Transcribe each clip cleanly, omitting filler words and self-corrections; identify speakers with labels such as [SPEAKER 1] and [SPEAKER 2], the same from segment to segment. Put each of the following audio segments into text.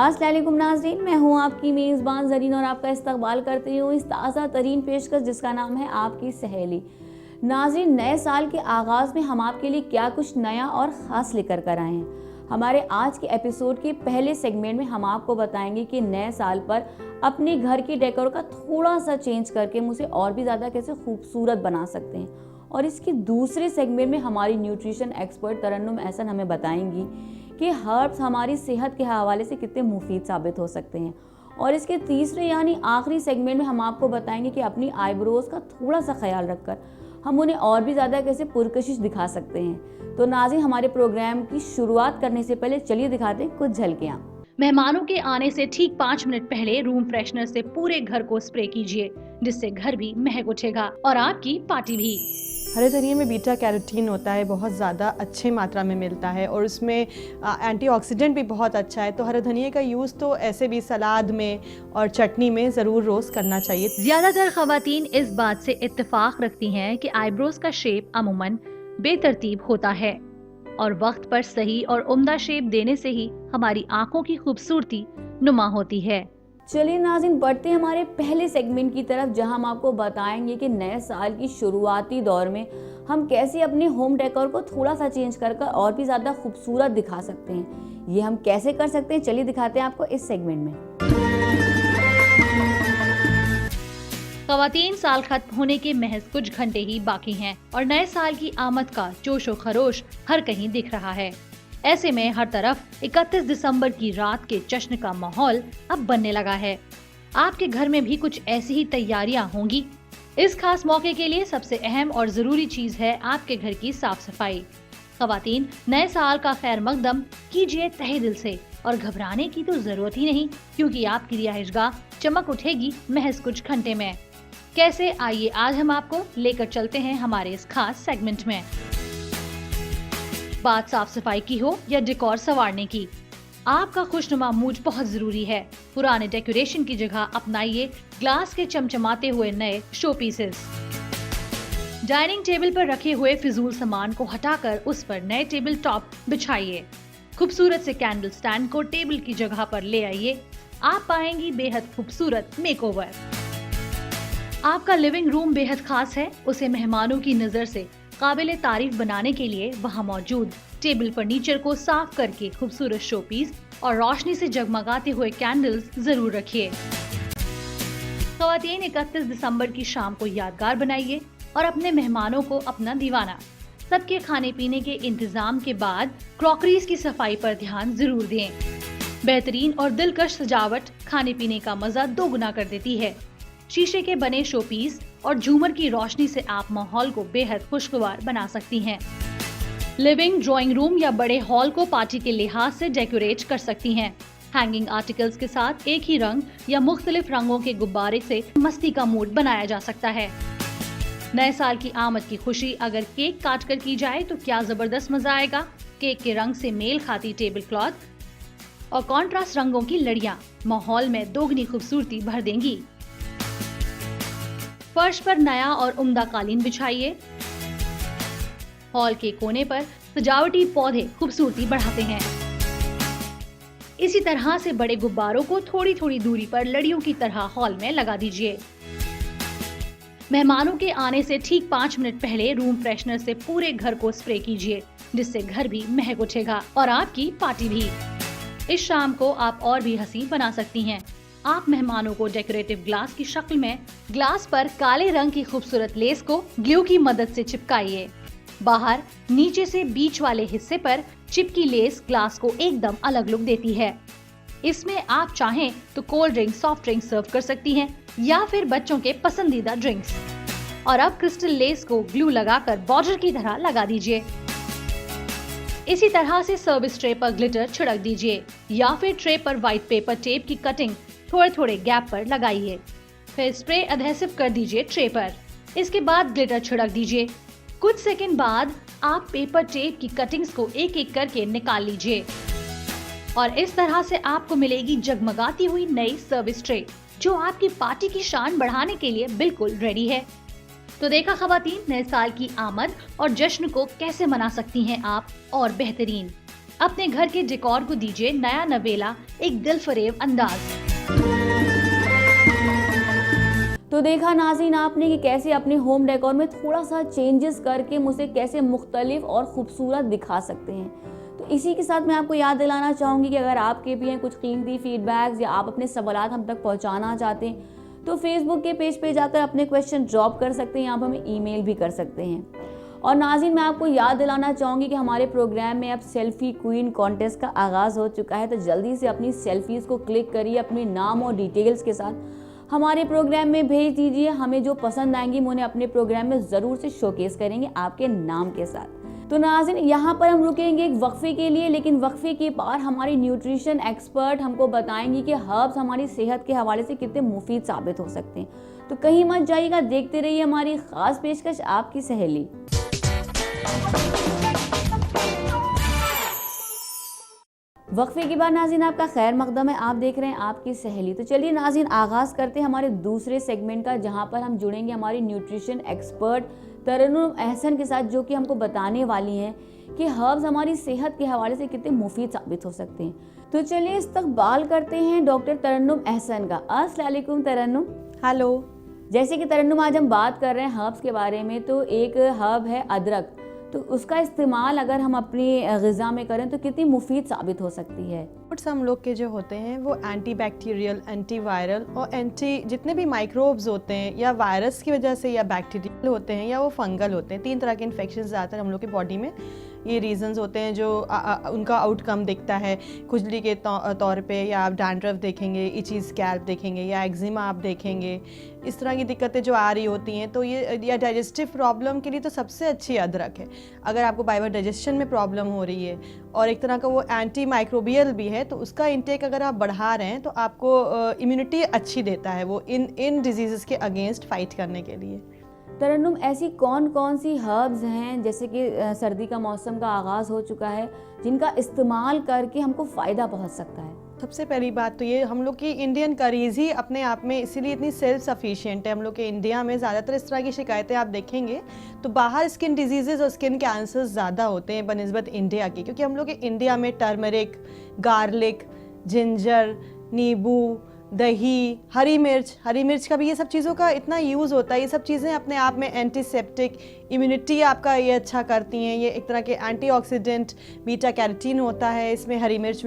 [SPEAKER 1] अस्सलाम वालेकुम नाज़रीन, मैं हूँ आपकी मेज़बान ज़रीन और आपका इस्तकबाल करती हूँ इस ताज़ा तरीन पेशकश जिसका नाम है आपकी सहेली। नाज़रीन, नए साल के आगाज़ में हम आपके लिए क्या कुछ नया और ख़ास लेकर कर आए हैं। हमारे आज के एपिसोड के पहले सेगमेंट में हम आपको बताएंगे कि नए साल पर अपने घर की डेकोर का थोड़ा सा चेंज करके हम उसे और भी ज़्यादा कैसे खूबसूरत बना सकते हैं। और इसके दूसरे सेगमेंट में हमारी न्यूट्रिशन एक्सपर्ट तरन्नुम एहसन हमें बताएंगी कि हर्ब्स हमारी सेहत के हवाले से कितने मुफीद साबित हो सकते हैं। और इसके तीसरे यानी आखिरी सेगमेंट में हम आपको बताएंगे कि अपनी आईब्रोज का थोड़ा सा ख्याल रखकर हम उन्हें और भी ज़्यादा कैसे पुरकशिश दिखा सकते हैं। तो नाज़रीन, हमारे प्रोग्राम की शुरुआत करने से पहले चलिए दिखाते हैं कुछ झलकियाँ।
[SPEAKER 2] मेहमानों के आने से ठीक 5 मिनट पहले रूम फ्रेशनर से पूरे घर को स्प्रे कीजिए, जिससे घर भी महक उठेगा और आपकी पार्टी भी।
[SPEAKER 3] हरे धनिए में बीटा कैरोटीन होता है, बहुत ज़्यादा अच्छे मात्रा में मिलता है और उसमें एंटीऑक्सीडेंट भी बहुत अच्छा है। तो हरे धनिए का यूज़ तो ऐसे भी सलाद में और चटनी में ज़रूर रोज़ करना चाहिए।
[SPEAKER 2] ज्यादातर खवातीन इस बात से इत्तेफाक रखती हैं कि आईब्रोज का शेप अमूमन बेतरतीब होता है और वक्त पर सही और उम्दा शेप देने से ही हमारी आंखों की खूबसूरती नुमा होती है।
[SPEAKER 1] चलिए नाज़रीन, बढ़ते हैं हमारे पहले सेगमेंट की तरफ, जहां हम आपको बताएंगे कि नए साल की शुरुआती दौर में हम कैसे अपने होम डेकोर को थोड़ा सा चेंज कर और भी ज़्यादा खूबसूरत दिखा सकते हैं। ये हम कैसे कर सकते हैं, चलिए दिखाते हैं आपको इस सेगमेंट में।
[SPEAKER 2] खवातीन, साल खत्म होने के महज कुछ घंटे ही बाकी हैं और नए साल की आमद का जोशो खरोश हर कहीं दिख रहा है। ऐसे में हर तरफ 31 दिसंबर की रात के जश्न का माहौल अब बनने लगा है। आपके घर में भी कुछ ऐसी ही तैयारियां होंगी। इस खास मौके के लिए सबसे अहम और जरूरी चीज है आपके घर की साफ सफाई। खवातीन, नए साल का खैर मकदम कीजिए तहे दिल से और घबराने की तो जरूरत ही नहीं, क्योंकि आपकी रिहाइशगाह चमक उठेगी महज कुछ घंटे में। कैसे, आइए आज हम आपको लेकर चलते हैं हमारे इस खास सेगमेंट में। बात साफ सफाई की हो या डेकोर संवारने की, आपका खुशनुमा मूड बहुत जरूरी है। पुराने डेकोरेशन की जगह अपनाइए ग्लास के चमचमाते हुए नए शो पीसेस। डाइनिंग टेबल पर रखे हुए फिजूल सामान को हटाकर उस पर नए टेबल टॉप बिछाइए। खूबसूरत से कैंडल स्टैंड को टेबल की जगह पर ले आइए। आप पाएंगी बेहद खूबसूरत मेकओवर। आपका लिविंग रूम बेहद खास है, उसे मेहमानों की नजर से काबिले तारीफ बनाने के लिए वहाँ मौजूद टेबल फर्नीचर को साफ करके खूबसूरत शोपीस और रोशनी से जगमगाते हुए कैंडल्स जरूर रखिए। ख़वातीन, 31 दिसंबर की शाम को यादगार बनाइए और अपने मेहमानों को अपना दीवाना। सबके खाने पीने के इंतजाम के बाद क्रॉकरीज की सफाई पर ध्यान जरूर दें। बेहतरीन और दिलकश सजावट खाने पीने का मजा दोगुना कर देती है। शीशे के बने शोपीस और झूमर की रोशनी से आप माहौल को बेहद खुशगवार बना सकती हैं। लिविंग, ड्राइंग रूम या बड़े हॉल को पार्टी के लिहाज से डेकोरेट कर सकती हैं। हैंगिंग आर्टिकल्स के साथ एक ही रंग या मुख्तलिफ रंगों के गुब्बारे से मस्ती का मूड बनाया जा सकता है। नए साल की आमद की खुशी अगर केक काट कर की जाए तो क्या जबरदस्त मजा आएगा। केक के रंग से मेल खाती टेबल क्लॉथ और कॉन्ट्रास्ट रंगों की लड़ियां माहौल में दोगुनी खूबसूरती भर देंगी। फर्श पर नया और उम्दा कालीन बिछाइए। हॉल के कोने पर सजावटी पौधे खूबसूरती बढ़ाते हैं। इसी तरह से बड़े गुब्बारों को थोड़ी थोड़ी दूरी पर लड़ियों की तरह हॉल में लगा दीजिए। मेहमानों के आने से ठीक 5 मिनट पहले रूम फ्रेशनर से पूरे घर को स्प्रे कीजिए, जिससे घर भी महक उठेगा और आपकी पार्टी भी। इस शाम को आप और भी हसीन बना सकती हैं। आप मेहमानों को डेकोरेटिव ग्लास की शक्ल में ग्लास पर काले रंग की खूबसूरत लेस को ग्लू की मदद से चिपकाइए। बाहर नीचे से बीच वाले हिस्से पर चिपकी लेस ग्लास को एकदम अलग लुक देती है। इसमें आप चाहें तो कोल्ड ड्रिंक, सॉफ्ट ड्रिंक सर्व कर सकती हैं या फिर बच्चों के पसंदीदा ड्रिंक्स। और अब क्रिस्टल लेस को ग्लू लगाकर बॉर्डर की तरह लगा दीजिए। इसी तरह से सर्विस ट्रे पर ग्लिटर छिड़क दीजिए या फिर ट्रे पर व्हाइट पेपर टेप की कटिंग थोड़े थोड़े गैप पर लगाइए। फिर स्प्रे एडहेसिव कर दीजिए ट्रे पर। इसके बाद ग्लिटर छिड़क दीजिए। कुछ सेकंड बाद आप पेपर टेप की कटिंग्स को एक एक करके निकाल लीजिए और इस तरह से आपको मिलेगी जगमगाती हुई नई सर्विस ट्रे, जो आपकी पार्टी की शान बढ़ाने के लिए बिल्कुल रेडी है। तो देखा खवातीन, नए साल की आमद और जश्न को कैसे मना सकती हैं आप और बेहतरीन। अपने घर के डेकोर को दीजिए नया नवेला, एक दिलफरेब अंदाज।
[SPEAKER 1] तो देखा नाज़रीन आपने कि कैसे अपने होम डेकोर में थोड़ा सा चेंजेस करके मुझे कैसे मुख्तलिफ और खूबसूरत दिखा सकते हैं। तो इसी के साथ मैं आपको याद दिलाना चाहूँगी कि अगर आपके भी हैं कुछ कीमती फीडबैक्स या आप अपने सवालात हम तक पहुँचाना चाहते हैं तो फेसबुक के पेज पे जाकर अपने क्वेश्चन ड्रॉप कर सकते हैं, आप हमें ईमेल भी कर सकते हैं। और नाज़रीन मैं आपको याद दिलाना चाहूँगी कि हमारे प्रोग्राम में अब सेल्फी क्वीन कॉन्टेस्ट का आगाज़ हो चुका है, तो जल्दी से अपनी सेल्फीज़ को क्लिक करिए, अपने नाम और डिटेल्स के साथ हमारे प्रोग्राम में भेज दीजिए। हमें जो पसंद आएंगी हम उन्हें अपने प्रोग्राम में ज़रूर से शोकेस करेंगे आपके नाम के साथ। तो नाज़रीन यहाँ पर हम रुकेंगे एक वक्फे के लिए, लेकिन वक्फे के पार हमारी न्यूट्रिशन एक्सपर्ट हमको बताएंगी कि हर्ब्स हमारी सेहत के हवाले से कितने मुफीद साबित हो सकते हैं। तो कहीं मत जाइएगा, देखते रहिए हमारी ख़ास पेशकश आपकी सहेली। वक्फे के बाद नाज़रीन आपका खैर मकदम है, आप देख रहे हैं आपकी सहेली। तो चलिए नाज़रीन आगाज़ करते हैं हमारे दूसरे सेगमेंट का, जहां पर हम जुड़ेंगे हमारी न्यूट्रिशन एक्सपर्ट तरन्नुम अहसन के साथ, जो कि हमको बताने वाली हैं कि हर्ब्स हमारी सेहत के हवाले से कितने मुफीद साबित हो सकते हैं। तो चलिए इस्तकबाल करते हैं डॉक्टर तरन्नुम अहसन का। अस्सलाम वालेकुम तरन्नुम।
[SPEAKER 3] हेलो।
[SPEAKER 1] जैसे कि तरन्नुम आज हम बात कर रहे हैं हर्ब्स के बारे में, तो एक हर्ब है अदरक, तो उसका इस्तेमाल अगर हम अपनी ग़िज़ा में करें तो कितनी मुफीद साबित हो सकती है।
[SPEAKER 3] फ्रूट्स हम लोग के जो होते हैं वो एंटी बैक्टीरियल, एंटी वायरल और एंटी जितने भी माइक्रोब्स होते हैं या वायरस की वजह से या बैक्टीरियल होते हैं या वो फंगल होते हैं, 3 तरह के इन्फेक्शन ज़्यादातर हम लोग के बॉडी में ये रीजंस होते हैं जो उनका आउटकम दिखता है खुजली के तौर पे, या आप डैंड्रफ देखेंगे, इची स्कैल्प देखेंगे, या एक्जिमा आप देखेंगे, इस तरह की दिक्कतें जो आ रही होती हैं। तो ये या डाइजेस्टिव प्रॉब्लम के लिए तो सबसे अच्छी अदरक है। अगर आपको बाइबर डाइजेशन में प्रॉब्लम हो रही है और एक तरह का वो एंटी माइक्रोबियल भी है, तो उसका इंटेक अगर आप बढ़ा रहे हैं तो आपको इम्यूनिटी अच्छी देता है वो इन डिजीज़ के अगेंस्ट फाइट करने के लिए।
[SPEAKER 1] तरन्नुम ऐसी कौन कौन सी हर्ब्स हैं, जैसे कि सर्दी का मौसम का आगाज़ हो चुका है, जिनका इस्तेमाल करके हमको फ़ायदा पहुंच सकता है?
[SPEAKER 3] सबसे पहली बात तो ये हम लोग की इंडियन करीज़ ही अपने आप में इसीलिए इतनी सेल्फ सफिशिएंट है। हम लोग के इंडिया में ज़्यादातर इस तरह की शिकायतें आप देखेंगे तो बाहर स्किन डिजीज़ और स्किन कैंसर्स ज़्यादा होते हैं बनिस्बत इंडिया की, क्योंकि हम लोग के इंडिया में टर्मरिक, गार्लिक, जिंजर, नींबू, दही, हरी मिर्च का भी ये सब चीज़ों का इतना यूज़ होता है। ये सब चीज़ें अपने आप में एंटीसेप्टिक, इम्यूनिटी आपका ये अच्छा करती हैं। ये एक तरह के एंटीऑक्सीडेंट, बीटा कैरोटीन होता है इसमें। हरी मिर्च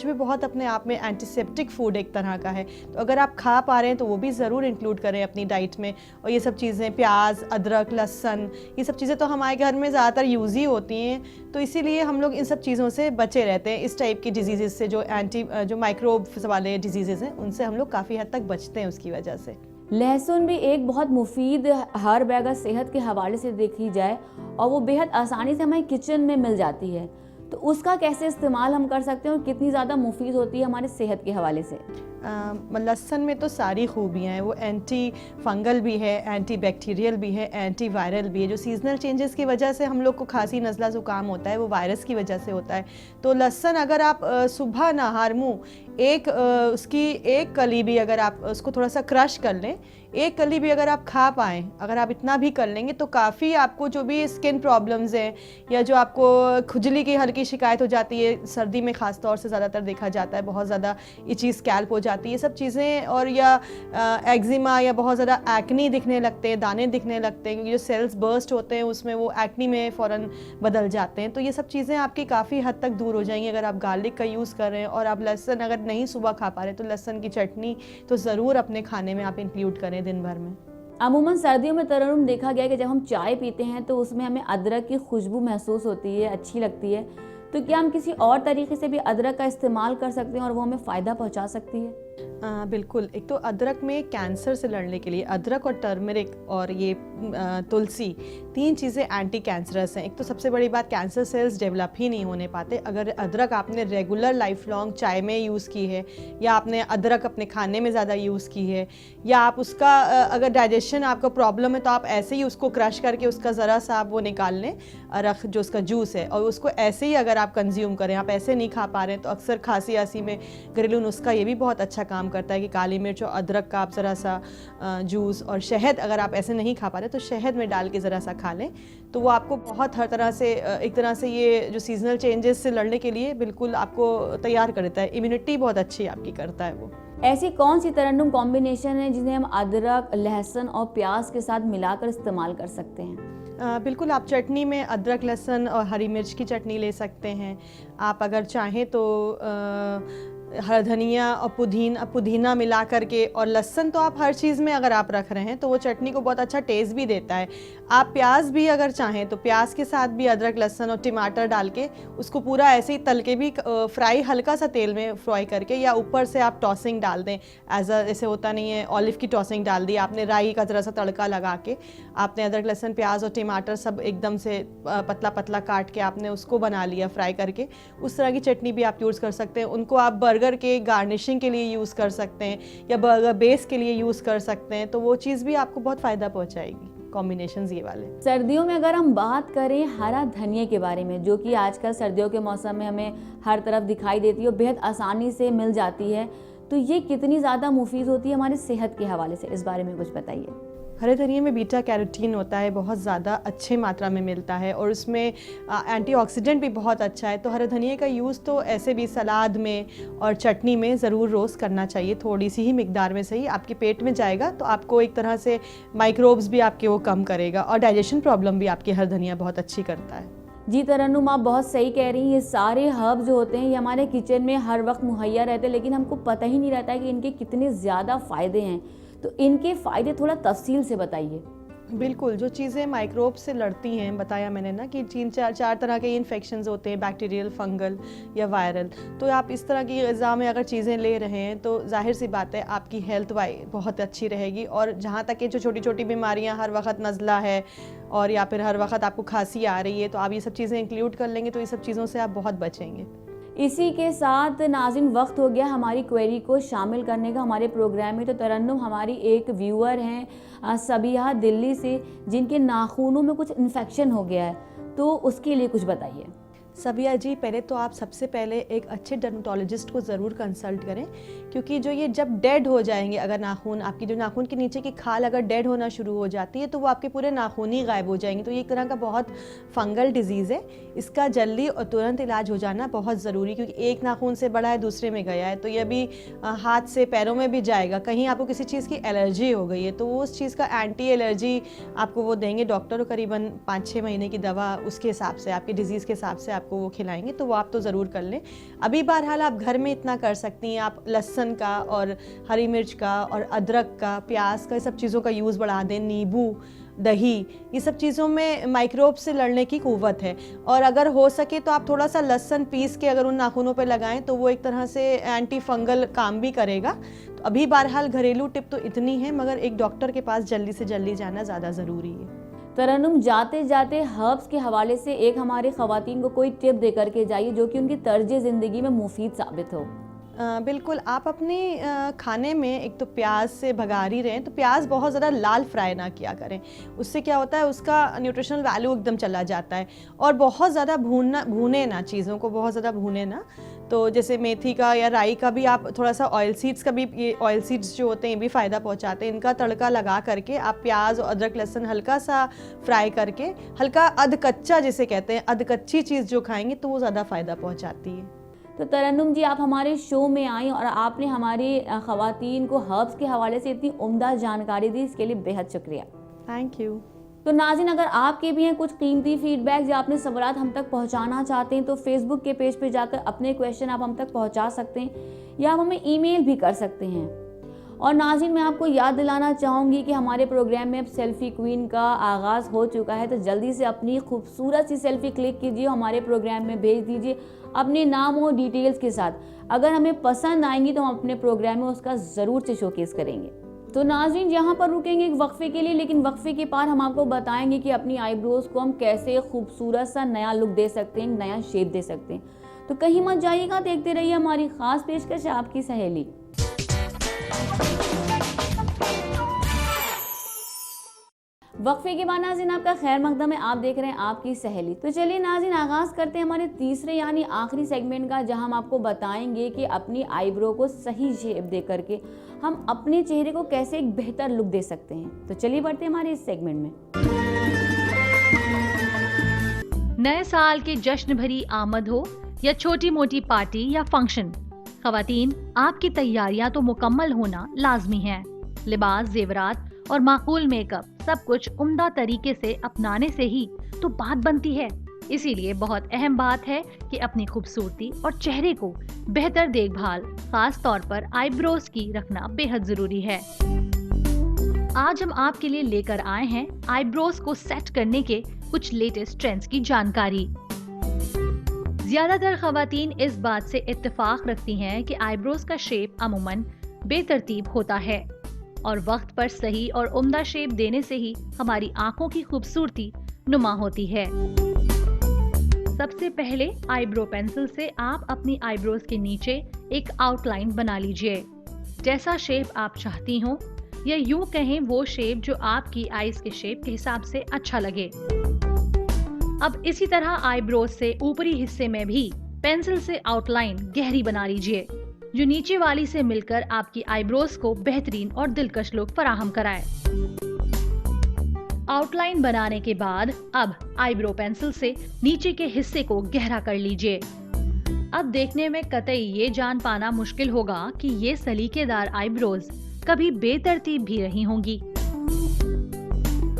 [SPEAKER 3] भी बहुत अपने आप में एंटीसेप्टिक फूड एक तरह का है। तो अगर आप खा पा रहे हैं तो वो भी ज़रूर इंक्लूड करें अपनी डाइट में। और ये सब चीज़ें प्याज, अदरक, लहसुन, ये सब चीज़ें तो हमारे घर में ज़्यादातर यूज़ ही होती हैं, तो इसीलिए हम लोग इन सब चीज़ों से बचे रहते हैं। इस टाइप की डिजीज़ से जो माइक्रोब्स वाले डिजीज़ हैं उनसे हम लोग काफ़ी हद तक बचते हैं उसकी वजह से।
[SPEAKER 1] लहसुन भी एक बहुत मुफीद हर्ब है अगर सेहत के हवाले से देखी जाए, और वो बेहद आसानी से हमारे किचन में मिल जाती है। तो उसका कैसे इस्तेमाल हम कर सकते हैं और कितनी ज़्यादा मुफीद होती है हमारे सेहत के हवाले से?
[SPEAKER 3] लहसुन में तो सारी खूबियाँ हैं। वो एंटी फंगल भी है, एंटी बैक्टीरियल भी है, एंटी वायरल भी है। जो सीजनल चेंजेस की वजह से हम लोग को खांसी, नज़ला, ज़ुकाम होता है वो वायरस की वजह से होता है। तो लहसुन अगर आप सुबह नहार मुँह उसकी एक कली भी अगर आप उसको थोड़ा सा क्रश कर लें, एक कली भी अगर आप खा पाएँ, अगर आप इतना भी कर लेंगे तो काफ़ी आपको जो भी स्किन प्रॉब्लम्स हैं या जो आपको खुजली की हल्की शिकायत हो जाती है, सर्दी में ख़ास तौर से ज़्यादातर देखा जाता है, बहुत ज़्यादा इची स्कैल्प हो जाती है, ये सब चीज़ें, और या एक्जिमा या बहुत ज़्यादा एक्नी दिखने लगते हैं, दाने दिखने लगते हैं, क्योंकि जो सेल्स बर्स्ट होते हैं उसमें वो एक्नी में फ़ौरन बदल जाते हैं। तो ये सब चीज़ें आपकी काफ़ी हद तक दूर हो जाएंगी अगर आप गार्लिक का यूज़ कर रहे हैं। और आप लहसुन अगर नहीं सुबह खा पा रहे तो लहसुन की चटनी तो ज़रूर अपने खाने में आप इंक्लूड करें दिन भर में।
[SPEAKER 1] अमूमन सर्दियों में तरन्नुम देखा गया है कि जब हम चाय पीते हैं तो उसमें हमें अदरक की खुशबू महसूस होती है, अच्छी लगती है। तो क्या हम किसी और तरीके से भी अदरक का इस्तेमाल कर सकते हैं और वो हमें फ़ायदा पहुंचा सकती है?
[SPEAKER 3] बिल्कुल। एक तो अदरक में कैंसर से लड़ने के लिए अदरक और टर्मरिक और ये तुलसी, 3 चीज़ें एंटी कैंसरस हैं। एक तो सबसे बड़ी बात, कैंसर सेल्स डेवलप ही नहीं होने पाते अगर अदरक आपने रेगुलर लाइफ लॉन्ग चाय में यूज़ की है, या आपने अदरक अपने खाने में ज़्यादा यूज़ की है, या आप उसका अगर डाइजेशन आपका प्रॉब्लम है तो आप ऐसे ही उसको क्रश करके उसका ज़रा सा आप वो निकाल लें, अरख जो उसका जूस है, और उसको ऐसे ही अगर आप कंज्यूम करें, आप ऐसे नहीं खा पा रहे हैं तो अक्सर खांसी आसी में घरेलू नुस्खा ये भी बहुत अच्छा अच्छा काम करता है कि काली मिर्च और अदरक का आप ज़रा सा जूस और शहद, अगर आप ऐसे नहीं खा पा रहे तो शहद में डाल के ज़रा सा खा लें, तो वो आपको बहुत हर तरह से एक तरह से ये जो सीजनल चेंजेस से लड़ने के लिए बिल्कुल आपको तैयार कर देता है, इम्यूनिटी बहुत अच्छी आपकी करता है वो।
[SPEAKER 1] ऐसी कौन सी तरन्नुम कॉम्बिनेशन है जिन्हें हम अदरक, लहसुन और प्याज के साथ मिलाकर इस्तेमाल कर सकते हैं?
[SPEAKER 3] बिल्कुल, आप चटनी में अदरक, लहसुन और हरी मिर्च की चटनी ले सकते हैं। आप अगर चाहें तो हरा धनिया और पुदीना मिला करके, और लहसुन तो आप हर चीज़ में अगर आप रख रहे हैं तो वो चटनी को बहुत अच्छा टेस्ट भी देता है। आप प्याज भी अगर चाहें तो प्याज के साथ भी अदरक, लहसुन और टमाटर डाल के उसको पूरा ऐसे ही तल के भी फ्राई, हल्का सा तेल में फ्राई करके, या ऊपर से आप टॉसिंग डाल दें ऐसे होता नहीं है, ऑलिव की टॉसिंग डाल दी आपने, राई का ज़रा सा तड़का लगा के आपने अदरक, लहसुन, प्याज और टमाटर सब एकदम से पतला पतला काट के आपने उसको बना लिया फ्राई करके, उस तरह की चटनी भी आप यूज़ कर सकते हैं। उनको आप बर्गर के गार्निशिंग के लिए यूज़ कर सकते हैं या बर्गर बेस के लिए यूज़ कर सकते हैं, तो वो चीज़ भी आपको बहुत फ़ायदा पहुंचाएगी, कॉम्बिनेशंस ये वाले।
[SPEAKER 1] सर्दियों में अगर हम बात करें हरा धनिया के बारे में, जो कि आजकल सर्दियों के मौसम में हमें हर तरफ दिखाई देती है और बेहद आसानी से मिल जाती है, तो ये कितनी ज़्यादा मुफीद होती है हमारे सेहत के हवाले से, इस बारे में कुछ बताइए।
[SPEAKER 3] हरे धनिए में बीटा कैरोटीन होता है, बहुत ज़्यादा अच्छे मात्रा में मिलता है, और उसमें एंटीऑक्सीडेंट भी बहुत अच्छा है। तो हरे धनिए का यूज़ तो ऐसे भी सलाद में और चटनी में ज़रूर रोज़ करना चाहिए, थोड़ी सी ही मिकदार में सही, आपके पेट में जाएगा तो आपको एक तरह से माइक्रोब्स भी आपके वो कम करेगा, और डाइजेशन प्रॉब्लम भी आपकी हरे धनिया बहुत अच्छी करता है।
[SPEAKER 1] जी तरन्नुम, आप बहुत सही कह रही हैं। ये सारे हर्ब जो होते हैं ये हमारे किचन में हर वक्त मुहैया रहते हैं, लेकिन हमको पता ही नहीं रहता है कि इनके कितने ज़्यादा फ़ायदे हैं। तो इनके फ़ायदे थोड़ा तफसील से बताइए।
[SPEAKER 3] बिल्कुल, जो चीज़ें माइक्रोब से लड़ती हैं, बताया मैंने ना कि चार तरह के इन्फेक्शंस होते हैं, बैक्टीरियल, फंगल या वायरल। तो आप इस तरह की ग़िज़ा में अगर चीज़ें ले रहे हैं तो जाहिर सी बात है आपकी हेल्थ बहुत अच्छी रहेगी। और जहाँ तक ये जो छोटी छोटी बीमारियाँ, हर वक्त नज़ला है और या फिर हर वक्त आपको खांसी आ रही है, तो आप ये सब चीज़ें इंक्लूड कर लेंगे तो ये सब चीज़ों से आप बहुत बचेंगे।
[SPEAKER 1] इसी के साथ नाज़रीन, वक्त हो गया हमारी क्वेरी को शामिल करने का हमारे प्रोग्राम में। तो तरन्नुम, हमारी एक व्यूअर हैं सबिहा दिल्ली से, जिनके नाखूनों में कुछ इन्फेक्शन हो गया है, तो उसके लिए कुछ बताइए।
[SPEAKER 3] सबिया जी, पहले तो आप सबसे पहले एक अच्छे डर्मेटोलॉजिस्ट को ज़रूर कंसल्ट करें, क्योंकि जो ये जब डेड हो जाएंगे, अगर नाखून आपकी जो नाखून के नीचे की खाल अगर डेड होना शुरू हो जाती है तो वो आपके पूरे नाखून ही गायब हो जाएंगे। तो ये एक तरह का बहुत फंगल डिजीज़ है, इसका जल्दी और तुरंत इलाज हो जाना बहुत ज़रूरी, क्योंकि एक नाखून से बड़ा है दूसरे में गया है, तो ये अभी हाथ से पैरों में भी जाएगा। कहीं आपको किसी चीज़ की एलर्जी हो गई है तो वो उस चीज़ का एंटी एलर्जी आपको वो देंगे डॉक्टर, करीबन 5-6 महीने की दवा उसके हिसाब से, आपकी डिजीज़ के हिसाब से आपको वो खिलाएंगे, तो वो आप तो ज़रूर कर लें। अभी बहरहाल आप घर में इतना कर सकती हैं, आप लहसुन का और हरी मिर्च का और अदरक का, प्याज का, ये सब चीज़ों का यूज़ बढ़ा दें। नींबू, दही, ये सब चीज़ों में माइक्रोब से लड़ने की क़ुव्वत है। और अगर हो सके तो आप थोड़ा सा लहसुन पीस के अगर उन नाखूनों पर लगाएं तो वो एक तरह से एंटी फंगल काम भी करेगा। तो अभी बहरहाल घरेलू टिप तो इतनी है, मगर एक डॉक्टर के पास जल्दी से जल्दी जाना ज़्यादा ज़रूरी है।
[SPEAKER 1] तरन्नुम, जाते जाते हर्ब्स के हवाले से एक हमारे ख़वातीन को कोई टिप दे करके जाइए जो कि उनकी तर्ज ज़िंदगी में मुफीद साबित हो।
[SPEAKER 3] बिल्कुल, आप अपने खाने में एक तो प्याज से भगार ही रहें, तो प्याज बहुत ज़्यादा लाल फ्राई ना किया करें, उससे क्या होता है उसका न्यूट्रिशनल वैल्यू एकदम चला जाता है। और बहुत ज़्यादा भूने ना चीज़ों को, बहुत ज़्यादा भूने ना। तो जैसे मेथी का या राई का भी आप थोड़ा सा ऑयल सीड्स का भी, ये ऑयल सीड्स जो होते हैं ये भी फ़ायदा पहुंचाते हैं, इनका तड़का लगा करके आप प्याज और अदरक लहसुन हल्का सा फ्राई करके, हल्का अध कच्चा जिसे कहते हैं, अध कच्ची चीज़ जो खाएंगे तो वो ज़्यादा फ़ायदा पहुँचाती है।
[SPEAKER 1] तो तरन्नुम जी, आप हमारे शो में आई और आपने हमारी ख़वातीन को हर्ब्स के हवाले से इतनी उम्दा जानकारी दी, इसके लिए बेहद शुक्रिया।
[SPEAKER 3] Thank you.
[SPEAKER 1] तो नाज़रीन, अगर आपके भी हैं कुछ कीमती फीडबैक या आपने सवालात हम तक पहुंचाना चाहते हैं तो फेसबुक के पेज पे जाकर अपने क्वेश्चन आप हम तक पहुंचा सकते हैं, या आप हमें ईमेल भी कर सकते हैं। और नाज़रीन, मैं आपको याद दिलाना चाहूँगी कि हमारे प्रोग्राम में अब सेल्फ़ी क्वीन का आगाज़ हो चुका है, तो जल्दी से अपनी खूबसूरत सी सेल्फ़ी क्लिक कीजिए, हमारे प्रोग्राम में भेज दीजिए अपने नाम और डिटेल्स के साथ। अगर हमें पसंद आएंगी तो हम अपने प्रोग्राम में उसका ज़रूर से शोकेस करेंगे। तो नाज़रीन, यहाँ पर रुकेंगे एक वक्फे के लिए, लेकिन वक्फे के पार हम आपको बताएंगे कि अपनी आईब्रोज को हम कैसे खूबसूरत सा नया लुक दे सकते हैं, नया शेप दे सकते हैं। तो कहीं मत जाइएगा, देखते रहिए हमारी खास पेशकश आपकी सहेली। वक्फे के बाद नाज़रीन आपका खैर मकदम है, आप देख रहे हैं आपकी सहेली। तो चलिए नाज़रीन आगाज़ करते हैं हमारे तीसरे यानी आखिरी सेगमेंट का, जहां हम आपको बताएंगे कि अपनी आईब्रो को सही शेप दे करके हम अपने चेहरे को कैसे एक बेहतर लुक दे सकते हैं। तो चलिए बढ़ते हैं हमारे इस सेगमेंट में।
[SPEAKER 2] नए साल के जश्न भरी आमद हो या छोटी मोटी पार्टी या फंक्शन, खवातीन आपकी तैयारियां तो मुकम्मल होना लाजमी है। लिबास, जेवरात और माकूल मेकअप सब कुछ उम्दा तरीके से अपनाने से ही तो बात बनती है। इसीलिए बहुत अहम बात है कि अपनी खूबसूरती और चेहरे को बेहतर देखभाल, खास तौर पर आईब्रोज की रखना बेहद जरूरी है। आज हम आपके लिए लेकर आए हैं आईब्रोज को सेट करने के कुछ लेटेस्ट ट्रेंड्स की जानकारी। ज्यादातर खवातीन इस बात से इत्तेफाक रखती हैं कि आईब्रोज का शेप अमूमन बेतरतीब होता है और वक्त पर सही और उम्दा शेप देने से ही हमारी आंखों की खूबसूरती नुमा होती है। सबसे पहले आईब्रो पेंसिल से आप अपनी आईब्रोज के नीचे एक आउटलाइन बना लीजिए, जैसा शेप आप चाहती हो, या यूं कहें वो शेप जो आपकी आईज के शेप के हिसाब से अच्छा लगे। अब इसी तरह आईब्रोज से ऊपरी हिस्से में भी पेंसिल से आउटलाइन गहरी बना लीजिए, जो नीचे वाली से मिलकर आपकी आईब्रोज को बेहतरीन और दिलकश लुक फराहम कराए। आउटलाइन बनाने के बाद अब आईब्रो पेंसिल से नीचे के हिस्से को गहरा कर लीजिए। अब देखने में कतई ये जान पाना मुश्किल होगा कि ये सलीकेदार आईब्रोज कभी बेतरतीब भी रही होंगी।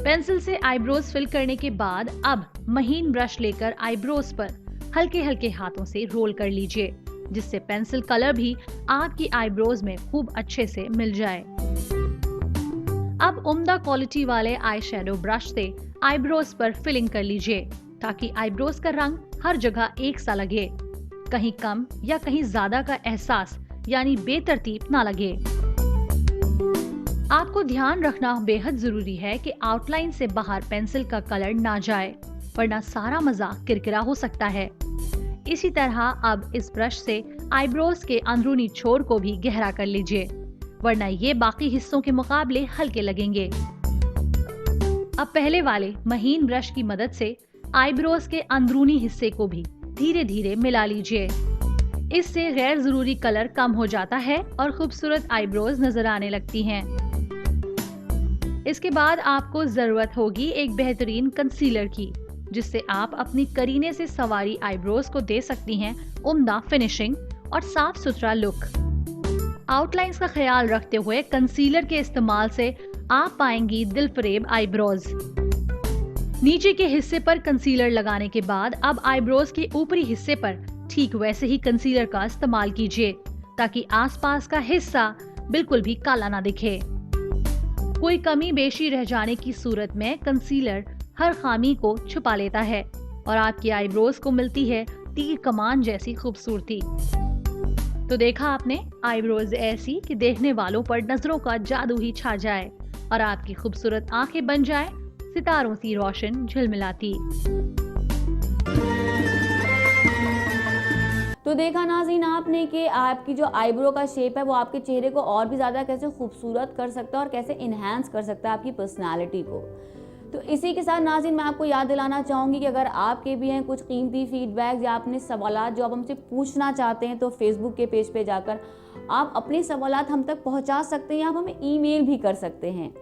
[SPEAKER 2] पेंसिल से आईब्रोज फिल करने के बाद अब महीन ब्रश लेकर आईब्रोज पर हल्के हल्के हाथों से रोल कर लीजिए, जिससे पेंसिल कलर भी आपकी आईब्रोज में खूब अच्छे से मिल जाए। अब उम्दा क्वालिटी वाले आई शेडो ब्रश से आईब्रोज पर फिलिंग कर लीजिए, ताकि आईब्रोज का रंग हर जगह एक सा लगे, कहीं कम या कहीं ज्यादा का एहसास यानी बेतरतीब ना लगे। आपको ध्यान रखना बेहद जरूरी है कि आउटलाइन से बाहर पेंसिल का कलर ना जाए, वरना सारा मजा किरकिरा हो सकता है। इसी तरह अब इस ब्रश से आईब्रोज के अंदरूनी छोर को भी गहरा कर लीजिए, वरना ये बाकी हिस्सों के मुकाबले हल्के लगेंगे। अब पहले वाले महीन ब्रश की मदद से आईब्रोज के अंदरूनी हिस्से को भी धीरे धीरे मिला लीजिए। इससे गैर जरूरी कलर कम हो जाता है और खूबसूरत आईब्रोज नजर आने लगती हैं। इसके बाद आपको जरूरत होगी एक बेहतरीन कंसीलर की, जिससे आप अपनी करीने से सवारी आईब्रोज को दे सकती हैं उम्दा फिनिशिंग और साफ सुथरा लुक। आउटलाइंस का ख्याल रखते हुए कंसीलर के इस्तेमाल से आप पाएंगी दिलफरेब आईब्रोज। नीचे के हिस्से पर कंसीलर लगाने के बाद अब आईब्रोज के ऊपरी हिस्से पर ठीक वैसे ही कंसीलर का इस्तेमाल कीजिए, ताकि आसपास का हिस्सा बिल्कुल भी काला ना दिखे। कोई कमी बेशी रह जाने की सूरत में कंसीलर हर खामी को छुपा लेता है और आपकी आईब्रोज को मिलती है तीर कमान जैसी खूबसूरती। तो देखा आपने, आईब्रोज ऐसी कि देखने वालों पर नजरों का जादू ही छा जाए और आपकी खूबसूरत आंखें बन जाए सितारों सी रोशन झिलमिलाती।
[SPEAKER 1] तो देखा नाज़रीन आपने कि आपकी जो आईब्रो का शेप है वो आपके चेहरे को और भी ज़्यादा कैसे खूबसूरत कर सकता है और कैसे इन्हांस कर सकता है आपकी पर्सनालिटी को। तो इसी के साथ नाज़रीन मैं आपको याद दिलाना चाहूँगी कि अगर आपके भी हैं कुछ कीमती फीडबैक या अपने सवालात जो आप हमसे पूछना चाहते हैं, तो फेसबुक के पेज पे जाकर आप अपने सवालात हम तक पहुँचा सकते हैं, आप हमें ईमेल भी कर सकते हैं।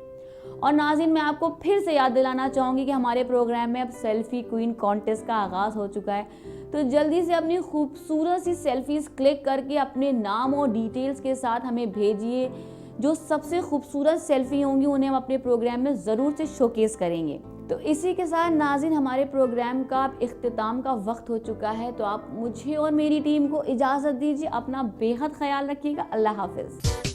[SPEAKER 1] और नाज़रीन मैं आपको फिर से याद दिलाना चाहूँगी कि हमारे प्रोग्राम में अब सेल्फी क्वीन कॉन्टेस्ट का आगाज़ हो चुका है, तो जल्दी से अपनी खूबसूरत सी सेल्फीज क्लिक करके अपने नाम और डिटेल्स के साथ हमें भेजिए। जो सबसे खूबसूरत सेल्फी होंगी उन्हें हम अपने प्रोग्राम में ज़रूर से शोकेस करेंगे। तो इसी के साथ नाज़रीन हमारे प्रोग्राम का अब इख्तिताम का वक्त हो चुका है, तो आप मुझे और मेरी टीम को इजाज़त दीजिए। अपना बेहद ख्याल रखिएगा। अल्लाह हाफिज़।